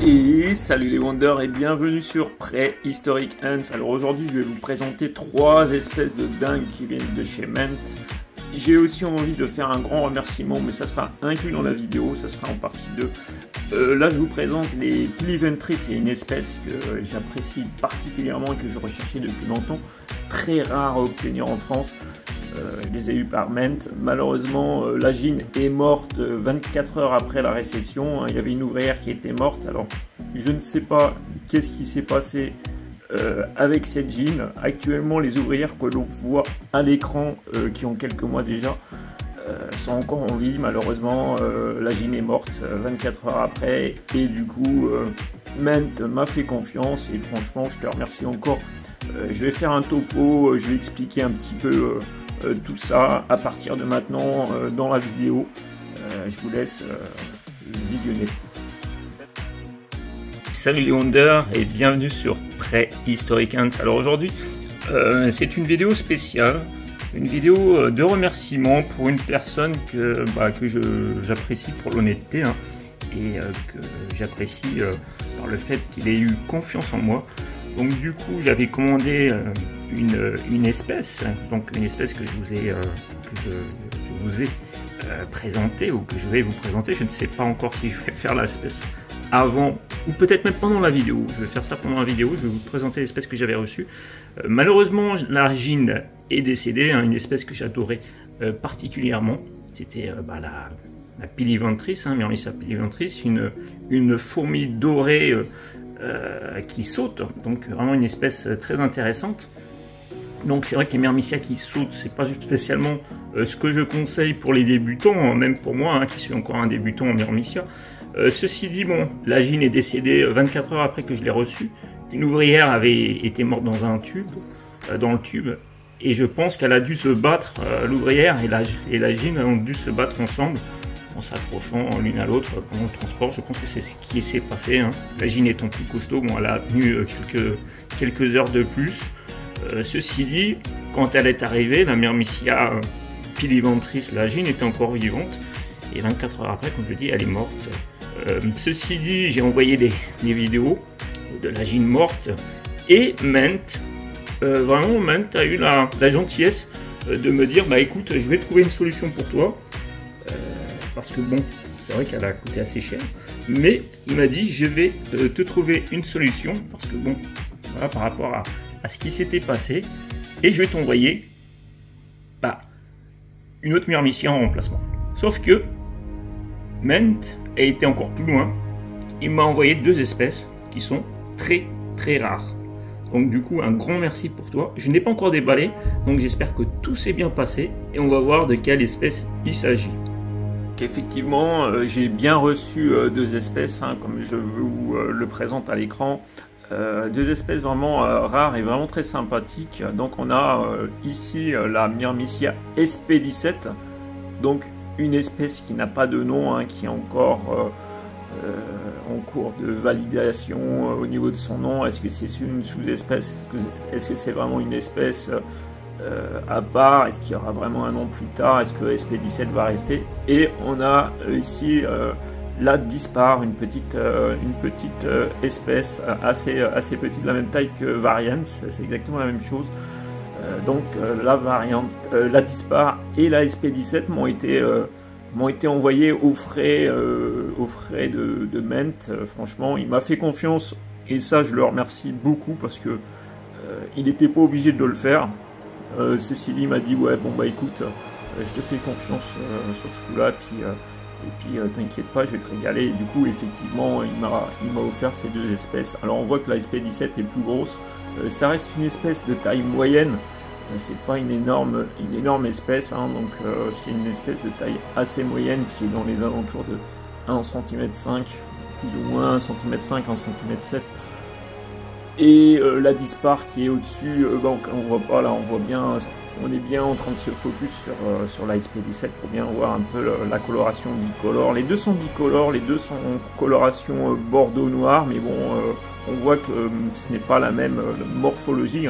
Et salut les Wonders et bienvenue sur Prehistoric Ants. Alors aujourd'hui je vais vous présenter 3 espèces de dingues qui viennent de chez Ment. J'ai aussi envie de faire un grand remerciement, mais ça sera inclus dans la vidéo, ça sera en partie 2. Là je vous présente les Piliventris, c'est une espèce que j'apprécie particulièrement et que je recherchais depuis longtemps. Très rare à obtenir en France. Je les ai eu par Ment. Malheureusement, la gine est morte 24 heures après la réception. Il y avait une ouvrière qui était morte. Alors, je ne sais pas qu'est-ce qui s'est passé avec cette gine. Actuellement, les ouvrières que l'on voit à l'écran, qui ont quelques mois déjà, sont encore en vie. Malheureusement, la gine est morte 24 heures après. Et du coup, Ment m'a fait confiance. Et franchement, je te remercie encore. Je vais faire un topo, je vais expliquer un petit peu tout ça à partir de maintenant dans la vidéo. Je vous laisse visionner. Salut les Wonders et bienvenue sur Prehistoric Ants. Alors aujourd'hui, c'est une vidéo spéciale, une vidéo de remerciement pour une personne que j'apprécie pour l'honnêteté et que j'apprécie par le fait qu'il ait eu confiance en moi. Donc du coup j'avais commandé une espèce, donc une espèce que je vous ai présentée ou que je vais vous présenter. Je ne sais pas encore si je vais faire l'espèce avant ou peut-être même pendant la vidéo. Je vais faire ça pendant la vidéo, je vais vous présenter l'espèce que j'avais reçue. Malheureusement la gine est décédée, une espèce que j'adorais particulièrement. C'était la Piliventris, Myrmicia piliventris, une fourmi dorée qui saute, donc vraiment une espèce très intéressante. Donc c'est vrai que les Myrmicia qui sautent, c'est pas spécialement ce que je conseille pour les débutants, même pour moi qui suis encore un débutant en Myrmicia. Ceci dit, bon, la gine est décédée 24 heures après que je l'ai reçue. Une ouvrière avait été morte dans un tube, et je pense qu'elle a dû se battre, l'ouvrière et la gine ont dû se battre ensemble, en s'accrochant l'une à l'autre pendant le transport. Je pense que c'est ce qui s'est passé. La gine étant plus costaud, bon, elle a tenu quelques heures de plus. Ceci dit, quand elle est arrivée, la Myrmicia piliventris, la gine était encore vivante. Et 24 heures après, comme je dis, elle est morte. Ceci dit, j'ai envoyé des vidéos de la gine morte. Et Ment, vraiment, Ment a eu la gentillesse de me dire, bah écoute, je vais trouver une solution pour toi. Parce que bon, c'est vrai qu'elle a coûté assez cher, mais il m'a dit je vais te trouver une solution, parce que bon, voilà, par rapport à ce qui s'était passé, et je vais t'envoyer une autre Myrmicia en remplacement. Sauf que Ment a été encore plus loin, il m'a envoyé 2 espèces qui sont très très rares. Donc du coup, un grand merci pour toi. Je n'ai pas encore déballé, donc j'espère que tout s'est bien passé, et on va voir de quelle espèce il s'agit. Effectivement, j'ai bien reçu 2 espèces, comme je vous le présente à l'écran. 2 espèces vraiment rares et vraiment très sympathiques. Donc on a ici la Myrmicia SP17, donc une espèce qui n'a pas de nom, qui est encore en cours de validation au niveau de son nom. Est-ce que c'est une sous-espèce? Est-ce que c'est vraiment une espèce à part? Est-ce qu'il y aura vraiment un nom plus tard? Est-ce que SP17 va rester? Et on a ici la dispar, une petite espèce assez petite, de la même taille que Variance, c'est exactement la même chose. Donc la dispar et la SP17 m'ont été envoyés aux frais de Ment. Franchement, il m'a fait confiance et ça je le remercie beaucoup parce que il n'était pas obligé de le faire. Ceci dit, m'a dit ouais bon bah écoute, je te fais confiance sur ce coup là, et puis t'inquiète pas, je vais te régaler. Et du coup effectivement il m'a offert ces 2 espèces. Alors on voit que la SP17 est plus grosse, ça reste une espèce de taille moyenne, c'est pas une énorme espèce, donc c'est une espèce de taille assez moyenne qui est dans les alentours de 1 cm 5, plus ou moins 1 cm 5, 1 cm 7. Et la dispar qui est au-dessus, on voit pas là, on est bien en train de se focus sur la SP17 pour bien voir un peu la coloration bicolore. Les 2 sont bicolores, les 2 sont en coloration bordeaux noir, mais bon, on voit que ce n'est pas la même morphologie.